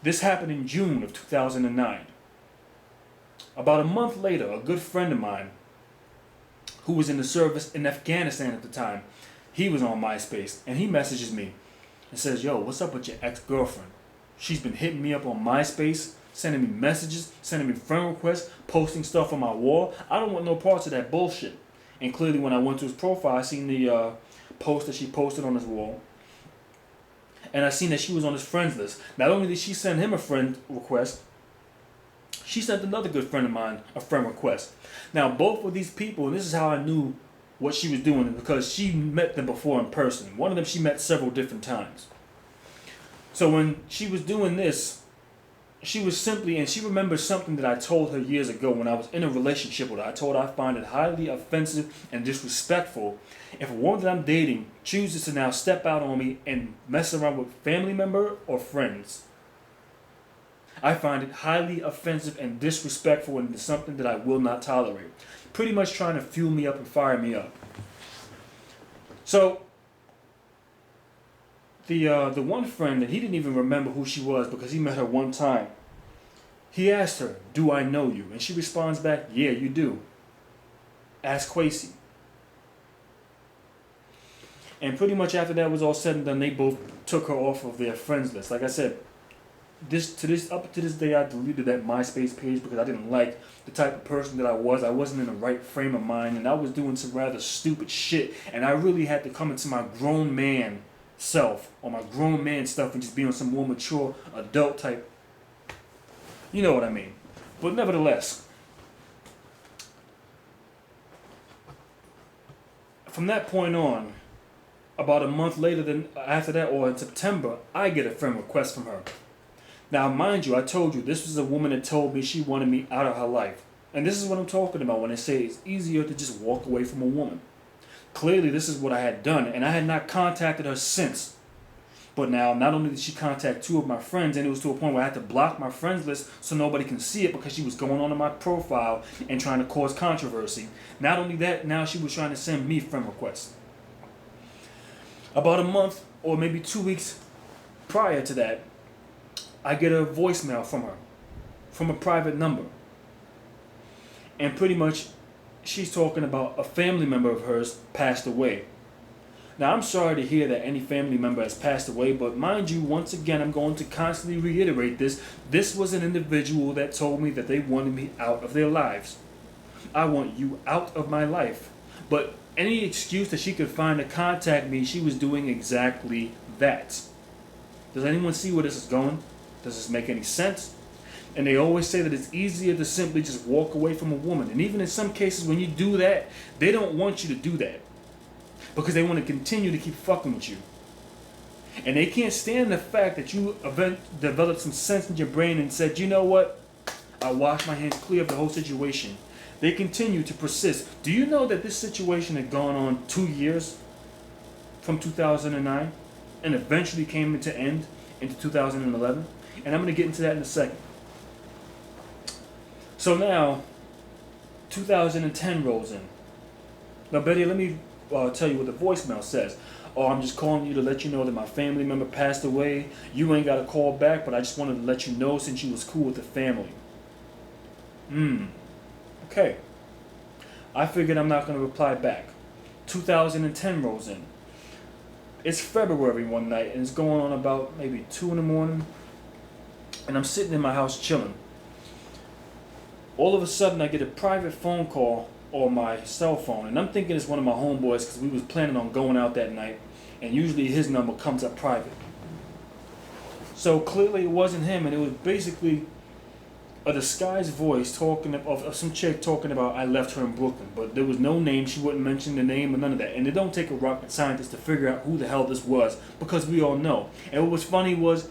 This happened in June of 2009. About a month later, a good friend of mine who was in the service in Afghanistan at the time, he was on MySpace, and he messages me and says, "Yo, what's up with your ex-girlfriend? She's been hitting me up on MySpace, sending me messages, sending me friend requests, posting stuff on my wall. I don't want no parts of that bullshit." And clearly when I went to his profile, I seen the post that she posted on his wall. And I seen that she was on his friends list. Not only did she send him a friend request, she sent another good friend of mine a friend request. Now both of these people, and this is how I knew what she was doing, because she met them before in person. One of them she met several different times. So when she was doing this, she was simply, and she remembers something that I told her years ago when I was in a relationship with her. I told her I find it highly offensive and disrespectful if a woman that I'm dating chooses to now step out on me and mess around with family member or friends. I find it highly offensive and disrespectful, and it's something that I will not tolerate. Pretty much trying to fuel me up and fire me up. So the one friend, and he didn't even remember who she was because he met her one time. He asked her, "Do I know you?" And she responds back, "Yeah, you do. Ask Quasi." And pretty much after that was all said and done, they both took her off of their friends list. Like I said, up to this day, I deleted that MySpace page because I didn't like the type of person that I was. I wasn't in the right frame of mind, and I was doing some rather stupid shit. And I really had to come into my grown man self, or my grown man stuff, and just be on some more mature adult type. You know what I mean. But nevertheless, from that point on, about a month later than after that, or in September, I get a friend request from her. Now, mind you, I told you this was a woman that told me she wanted me out of her life. And this is what I'm talking about when I say it's easier to just walk away from a woman. Clearly, this is what I had done, and I had not contacted her since. But now, not only did she contact two of my friends, and it was to a point where I had to block my friends list so nobody can see it because she was going on to my profile and trying to cause controversy. Not only that, now she was trying to send me friend requests. About a month or maybe 2 weeks prior to that, I get a voicemail from her, from a private number. And pretty much, she's talking about a family member of hers passed away. Now, I'm sorry to hear that any family member has passed away, but mind you, once again, I'm going to constantly reiterate this. This was an individual that told me that they wanted me out of their lives. I want you out of my life. But any excuse that she could find to contact me, she was doing exactly that. Does anyone see where this is going? Does this make any sense? And they always say that it's easier to simply just walk away from a woman. And even in some cases, when you do that, they don't want you to do that, because they want to continue to keep fucking with you. And they can't stand the fact that you developed some sense in your brain and said, "You know what? I washed my hands clear of the whole situation." They continue to persist. Do you know that this situation had gone on 2 years from 2009 and eventually came to end into 2011? And I'm going to get into that in a second. So now, 2010 rolls in. Now, Betty, let me tell you what the voicemail says. "Oh, I'm just calling you to let you know that my family member passed away. You ain't got to call back, but I just wanted to let you know since you was cool with the family." Okay. I figured I'm not going to reply back. 2010 rolls in. It's February one night, and it's going on about maybe 2 in the morning. And I'm sitting in my house chilling. All of a sudden, I get a private phone call on my cell phone, and I'm thinking it's one of my homeboys because we was planning on going out that night, and usually his number comes up private. So clearly it wasn't him, and it was basically a disguised voice talking of some chick talking about I left her in Brooklyn, but there was no name. She wouldn't mention the name or none of that. And it don't take a rocket scientist to figure out who the hell this was, because we all know. And what was funny was,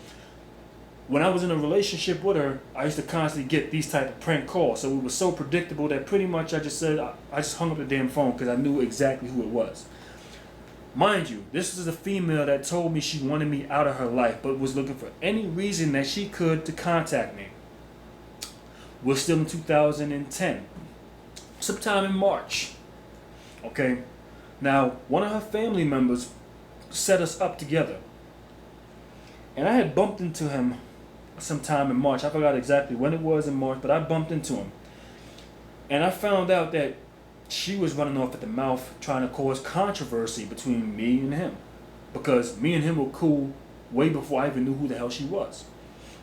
when I was in a relationship with her, I used to constantly get these type of prank calls. So it was so predictable that pretty much I just hung up the damn phone because I knew exactly who it was. Mind you, this is a female that told me she wanted me out of her life, but was looking for any reason that she could to contact me. We're still in 2010. Sometime in March. Okay? Now, one of her family members set us up together. And I had bumped into him sometime in March. I forgot exactly when it was in March, but I bumped into him. And I found out that she was running off at the mouth trying to cause controversy between me and him. Because me and him were cool way before I even knew who the hell she was.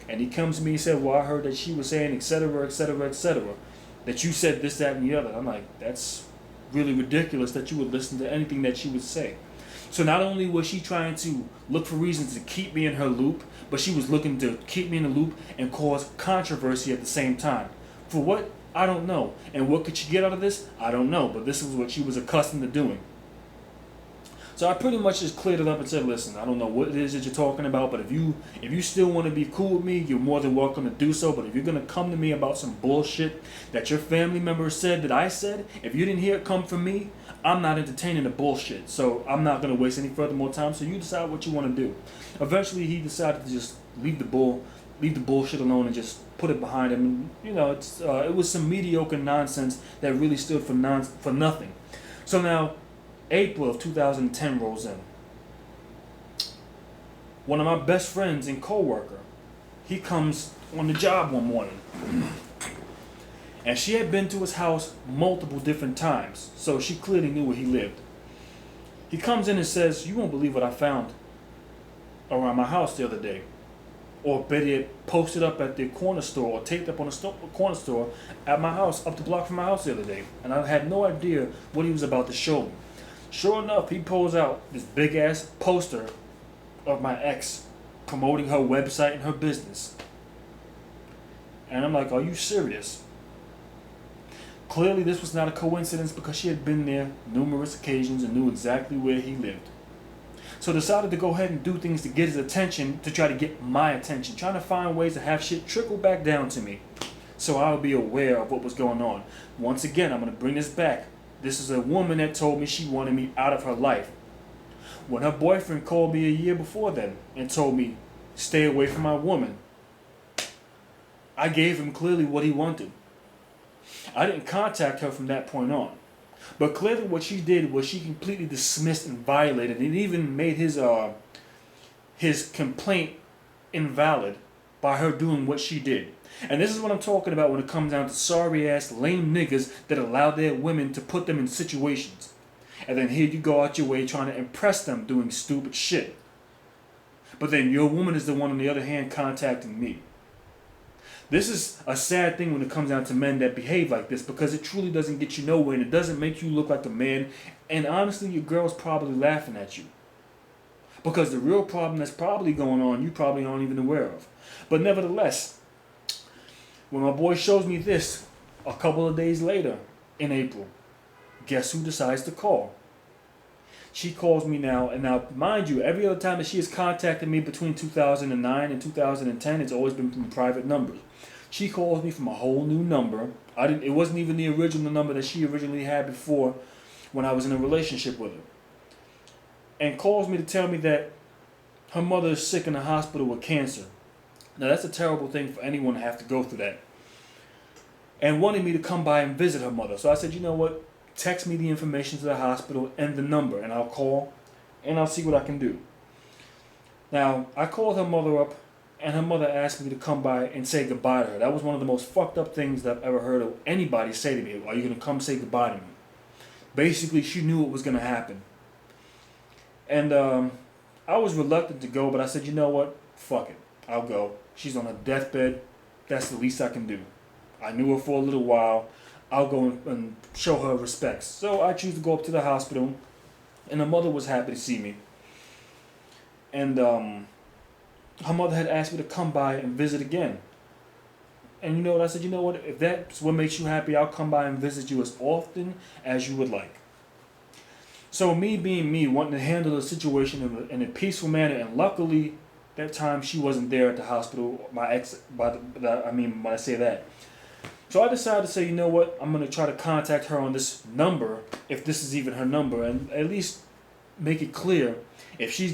And he comes to me and said, well, I heard that she was saying, etc., etc., etc., that you said this, that, and the other. I'm like, that's really ridiculous that you would listen to anything that she would say. So not only was she trying to look for reasons to keep me in her loop, but she was looking to keep me in the loop and cause controversy at the same time. For what? I don't know. And what could she get out of this? I don't know. But this is what she was accustomed to doing. So I pretty much just cleared it up and said, listen, I don't know what it is that you're talking about, but if you still want to be cool with me, you're more than welcome to do so. But if you're going to come to me about some bullshit that your family member said that I said, if you didn't hear it come from me, I'm not entertaining the bullshit. So I'm not going to waste any further more time. So you decide what you want to do. Eventually, he decided to just leave the bullshit alone and just put it behind him. And, you know, it was some mediocre nonsense that really stood for nothing. So now, April of 2010 rolls in. One of my best friends and co-worker, he comes on the job one morning. And she had been to his house multiple different times, so she clearly knew where he lived. He comes in and says, you won't believe what I found around my house the other day. Or better yet, posted up at the corner store or taped up on a corner store at my house, up the block from my house the other day. And I had no idea what he was about to show me. Sure enough, he pulls out this big ass poster of my ex promoting her website and her business. And I'm like, are you serious? Clearly this was not a coincidence because she had been there numerous occasions and knew exactly where he lived. So decided to go ahead and do things to get his attention, to try to get my attention, trying to find ways to have shit trickle back down to me so I would be aware of what was going on. Once again, I'm going to bring this back. This is a woman that told me she wanted me out of her life. When her boyfriend called me a year before then and told me, stay away from my woman, I gave him clearly what he wanted. I didn't contact her from that point on. But clearly what she did was she completely dismissed and violated and even made his complaint invalid by her doing what she did. And this is what I'm talking about when it comes down to sorry-ass, lame niggas that allow their women to put them in situations. And then here you go out your way trying to impress them doing stupid shit. But then your woman is the one on the other hand contacting me. This is a sad thing when it comes down to men that behave like this because it truly doesn't get you nowhere and it doesn't make you look like a man. And honestly, your girl's probably laughing at you. Because the real problem that's probably going on, you probably aren't even aware of. But nevertheless, when my boy shows me this a couple of days later in April, guess who decides to call? She calls me now, and now mind you, every other time that she has contacted me between 2009 and 2010, it's always been from private numbers. She calls me from a whole new number. It wasn't even the original number that she originally had before when I was in a relationship with her. And calls me to tell me that her mother is sick in the hospital with cancer. Now that's a terrible thing for anyone to have to go through that. And wanted me to come by and visit her mother. So I said, you know what? Text me the information to the hospital and the number and I'll call and I'll see what I can do. Now, I called her mother up and her mother asked me to come by and say goodbye to her. That was one of the most fucked up things that I've ever heard of anybody say to me. Are you going to come say goodbye to me? Basically, she knew what was going to happen. And I was reluctant to go, but I said, you know what? Fuck it. I'll go. She's on her deathbed. That's the least I can do. I knew her for a little while. I'll go and show her respects. So I choose to go up to the hospital, and her mother was happy to see me. And her mother had asked me to come by and visit again. And you know what? I said, you know what? If that's what makes you happy, I'll come by and visit you as often as you would like. So me being me, wanting to handle the situation in a peaceful manner, and luckily, that time she wasn't there at the hospital. My ex, when I say that. So I decided to say, you know what, I'm going to try to contact her on this number, if this is even her number, and at least make it clear if she's